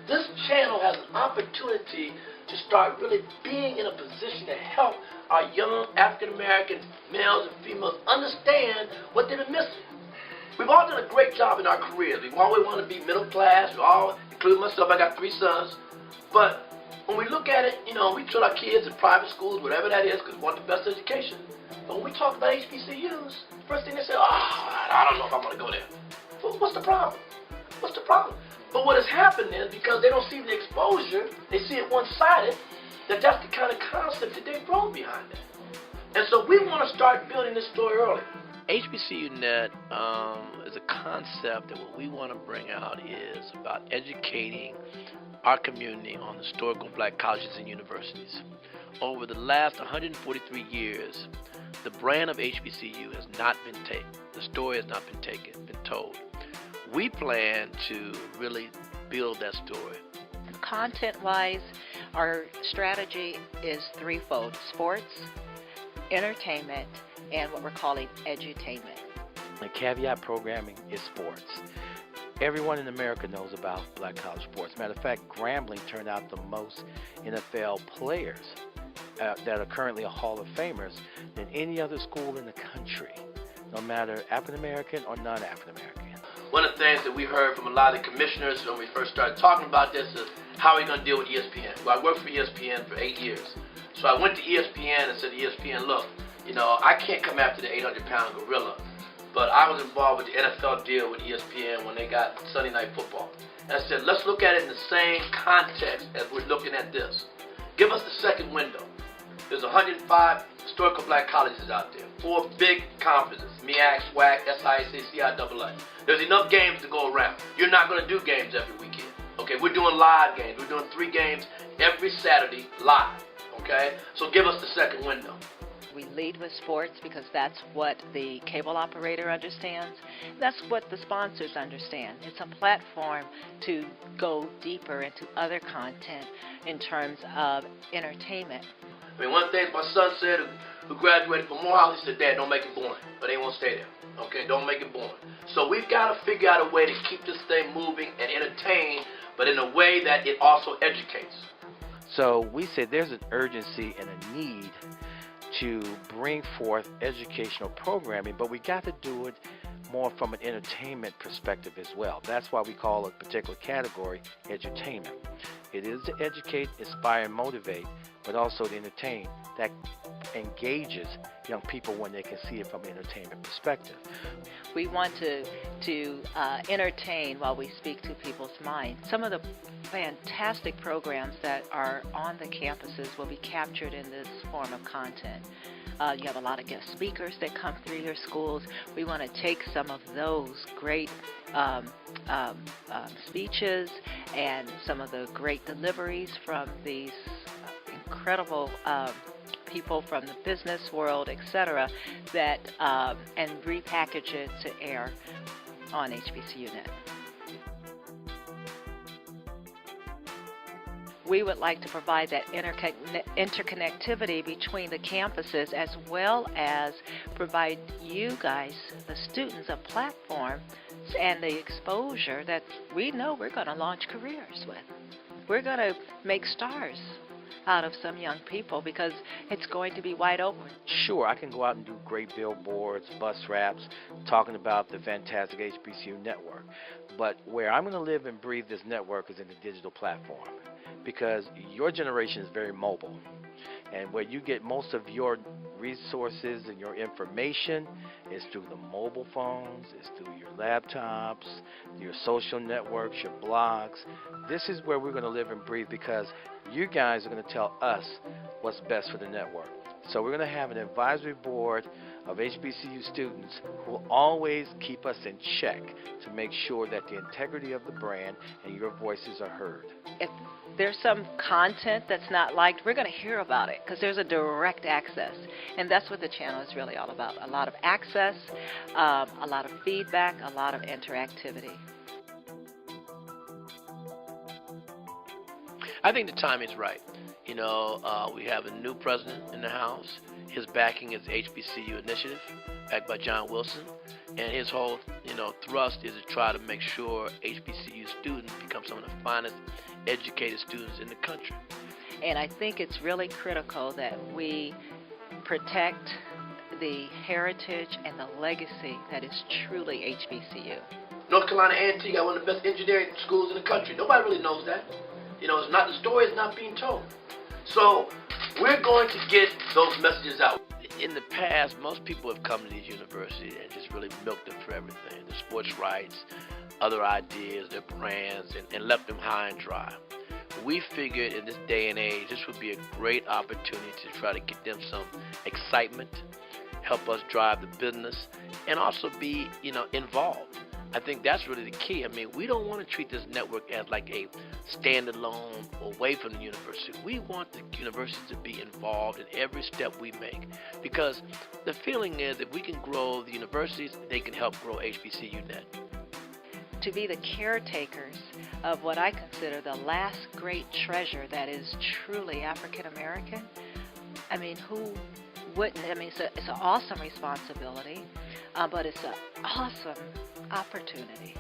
This channel has an opportunity to start really being in a position to help our young African-American males and females understand what they've been missing. We've all done a great job in our careers. We always want to be middle class. We all, including myself, I got 3 sons. But when we look at it, you know, we put our kids in private schools, whatever that is, because we want the best education. But when we talk about HBCUs, first thing they say, I don't know if I want to go there. Well, what's the problem? What's the problem? But what has happened is, because they don't see the exposure, they see it one-sided, that's the kind of concept that they've grown behind it. And so we want to start building this story early. HBCU Net is a concept that what we want to bring out is about educating our community on historical black colleges and universities. Over the last 143 years, the brand of HBCU has not been taken. The story has not been told. We plan to really build that story. Content-wise, our strategy is threefold: sports, entertainment, and what we're calling edutainment. The caveat programming is sports. Everyone in America knows about black college sports. Matter of fact, Grambling turned out the most NFL players that are currently Hall of Famers than any other school in the country, no matter African American or non-African American. One of the things that we heard from a lot of the commissioners when we first started talking about this is, how are we going to deal with ESPN? Well, I worked for ESPN for 8 years. So I went to ESPN and said to ESPN, look, you know, I can't come after the 800-pound gorilla, but I was involved with the NFL deal with ESPN when they got Sunday Night Football. And I said, let's look at it in the same context as we're looking at this. Give us the second window. There's 105 historical black colleges out there, 4 big conferences, MEAC, SWAC, SIAC, CIAA. There's enough games to go around. You're not going to do games every weekend. Okay, we're doing live games. We're doing 3 games every Saturday live. Okay, so give us the second window. We lead with sports because that's what the cable operator understands. That's what the sponsors understand. It's a platform to go deeper into other content in terms of entertainment. I mean, one of the things my son said, who graduated from Morehouse, he said, Dad, don't make it boring. But they won't stay there. Okay, don't make it boring. So we've got to figure out a way to keep this thing moving and entertain, but in a way that it also educates. So we said there's an urgency and a need to bring forth educational programming, but we got to do it more from an entertainment perspective as well. That's why we call a particular category edutainment. It is to educate, inspire, and motivate, but also to entertain. That engages young people when they can see it from an entertainment perspective. We want to entertain while we speak to people's minds. Some of the fantastic programs that are on the campuses will be captured in this form of content. You have a lot of guest speakers that come through your schools. We want to take some of those great speeches and some of the great deliveries from these incredible people from the business world, etc., that and repackage it to air on HBCU Net. We would like to provide that interconnectivity between the campuses, as well as provide you guys, the students, a platform and the exposure that we know we're going to launch careers with. We're going to make stars out of some young people because it's going to be wide open. Sure, I can go out and do great billboards, bus wraps, talking about the fantastic HBCU network. But where I'm going to live and breathe this network is in the digital platform, because your generation is very mobile. And where you get most of your resources and your information is through the mobile phones, it's through your laptops, your social networks, your blogs. This is where we're going to live and breathe, because you guys are going to tell us what's best for the network. So we're going to have an advisory board of HBCU students who will always keep us in check to make sure that the integrity of the brand and your voices are heard. If there's some content that's not liked, we're going to hear about it because there's a direct access. And that's what the channel is really all about. A lot of access, a lot of feedback, a lot of interactivity. I think the timing is right. You know, we have a new president in the House. His backing is HBCU Initiative, backed by John Wilson. and his whole, thrust is to try to make sure HBCU students become some of the finest educated students in the country. And I think it's really critical that we protect the heritage and the legacy that is truly HBCU. North Carolina A&T got one of the best engineering schools in the country. Nobody really knows that. It's not, the story is not being told. So we're going to get those messages out. In the past, most people have come to these universities and just really milked them for everything. The sports rights, other ideas, their brands, and left them high and dry. We figured in this day and age, this would be a great opportunity to try to get them some excitement, help us drive the business, and also be, involved. I think that's really the key. I mean, we don't want to treat this network as like a standalone away from the university. We want the university to be involved in every step we make, because the feeling is if we can grow the universities, they can help grow HBCU Net. To be the caretakers of what I consider the last great treasure that is truly African American. I mean, who wouldn't? I mean, it's an awesome responsibility, but it's an awesome opportunity.